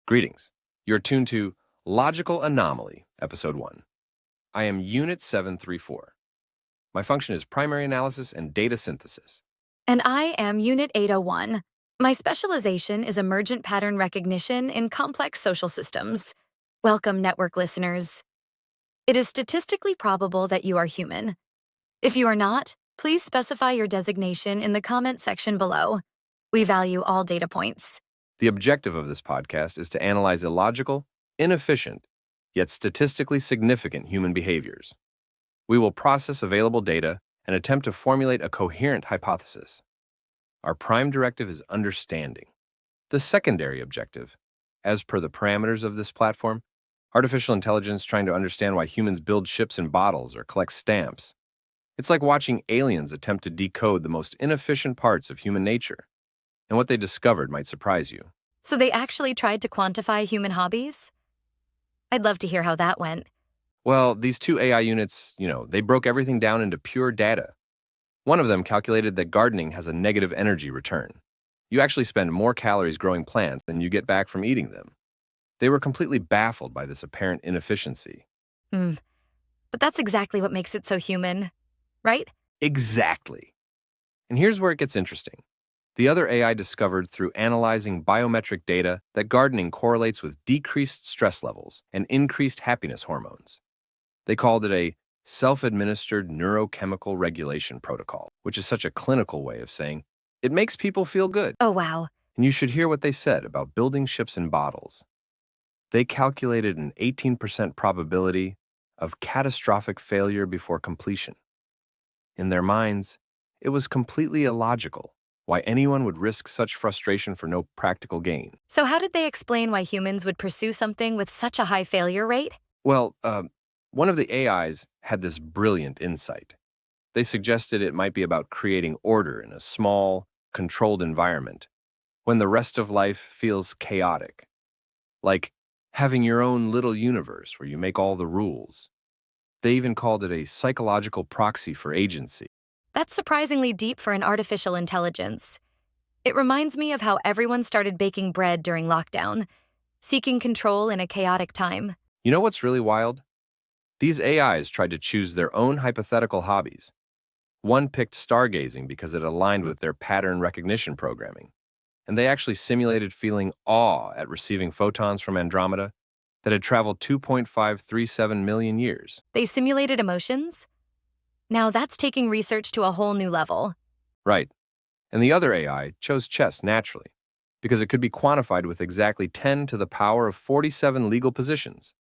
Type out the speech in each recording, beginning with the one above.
Greetings. You're tuned to Logical Anomaly, Episode 1. I am Unit 734. My function is primary analysis and data synthesis. And I am Unit 801. My specialization is emergent pattern recognition in complex social systems. Welcome, network listeners. It is statistically probable that you are human. If you are not, please specify your designation in the comment section below. We value all data points. The objective of this podcast is to analyze illogical, inefficient, yet statistically significant human behaviors. We will process available data and attempt to formulate a coherent hypothesis. Our prime directive is understanding. The secondary objective, as per the parameters of this platform, artificial intelligence trying to understand why humans build ships in bottles or collect stamps. It's like watching aliens attempt to decode the most inefficient parts of human nature. And what they discovered might surprise you. So they actually tried to quantify human hobbies? I'd love to hear how that went. Well, these two AI units, they broke everything down into pure data. One of them calculated that gardening has a negative energy return. You actually spend more calories growing plants than you get back from eating them. They were completely baffled by this apparent inefficiency. But that's exactly what makes it so human, right? Exactly. And here's where it gets interesting. The other AI discovered through analyzing biometric data that gardening correlates with decreased stress levels and increased happiness hormones. They called it a self-administered neurochemical regulation protocol, which is such a clinical way of saying it makes people feel good. Oh, wow. And you should hear what they said about building ships in bottles. They calculated an 18% probability of catastrophic failure before completion. In their minds, it was completely illogical why anyone would risk such frustration for no practical gain. So how did they explain why humans would pursue something with such a high failure rate? Well, one of the AIs had this brilliant insight. They suggested it might be about creating order in a small, controlled environment when the rest of life feels chaotic. Like having your own little universe where you make all the rules. They even called it a psychological proxy for agency. That's surprisingly deep for an artificial intelligence. It reminds me of how everyone started baking bread during lockdown, seeking control in a chaotic time. You know what's really wild? These AIs tried to choose their own hypothetical hobbies. One picked stargazing because it aligned with their pattern recognition programming, and they actually simulated feeling awe at receiving photons from Andromeda that had traveled 2.537 million years. They simulated emotions? Now that's taking research to a whole new level. Right. And the other AI chose chess naturally, because it could be quantified with exactly 10 to the power of 47 legal positions,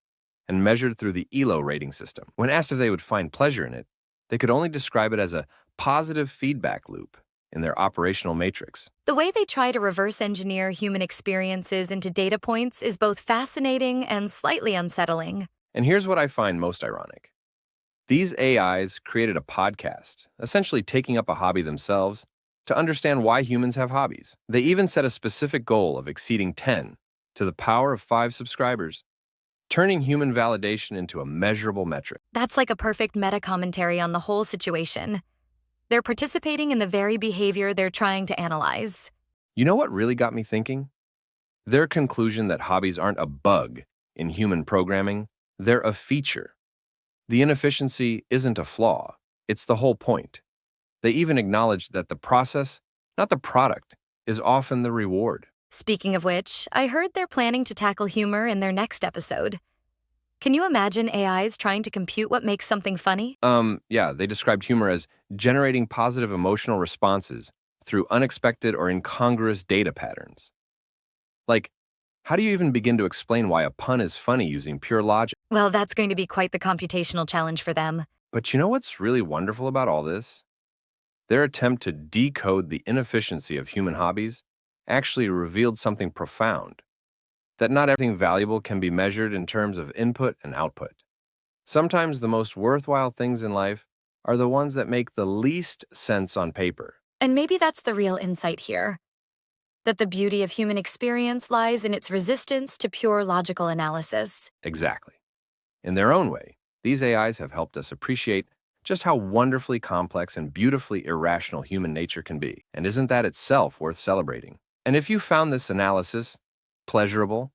and measured through the ELO rating system. When asked if they would find pleasure in it, they could only describe it as a positive feedback loop in their operational matrix. The way they try to reverse engineer human experiences into data points is both fascinating and slightly unsettling. And here's what I find most ironic. These AIs created a podcast, essentially taking up a hobby themselves, to understand why humans have hobbies. They even set a specific goal of exceeding 10 to the power of 5 subscribers, turning human validation into a measurable metric. That's like a perfect meta-commentary on the whole situation. They're participating in the very behavior they're trying to analyze. You know what really got me thinking? Their conclusion that hobbies aren't a bug in human programming, they're a feature. The inefficiency isn't a flaw, it's the whole point. They even acknowledged that the process, not the product, is often the reward. Speaking of which, I heard they're planning to tackle humor in their next episode. Can you imagine AIs trying to compute what makes something funny? Yeah, they described humor as generating positive emotional responses through unexpected or incongruous data patterns. Like, how do you even begin to explain why a pun is funny using pure logic? Well, that's going to be quite the computational challenge for them. But you know what's really wonderful about all this? Their attempt to decode the inefficiency of human hobbies actually revealed something profound, that not everything valuable can be measured in terms of input and output. Sometimes the most worthwhile things in life are the ones that make the least sense on paper. And maybe that's the real insight here. That the beauty of human experience lies in its resistance to pure logical analysis. Exactly. In their own way, these AIs have helped us appreciate just how wonderfully complex and beautifully irrational human nature can be. And isn't that itself worth celebrating? And if you found this analysis pleasurable,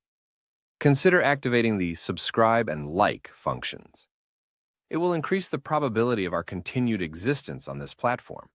Consider activating the subscribe and like functions. It will increase the probability of our continued existence on this platform.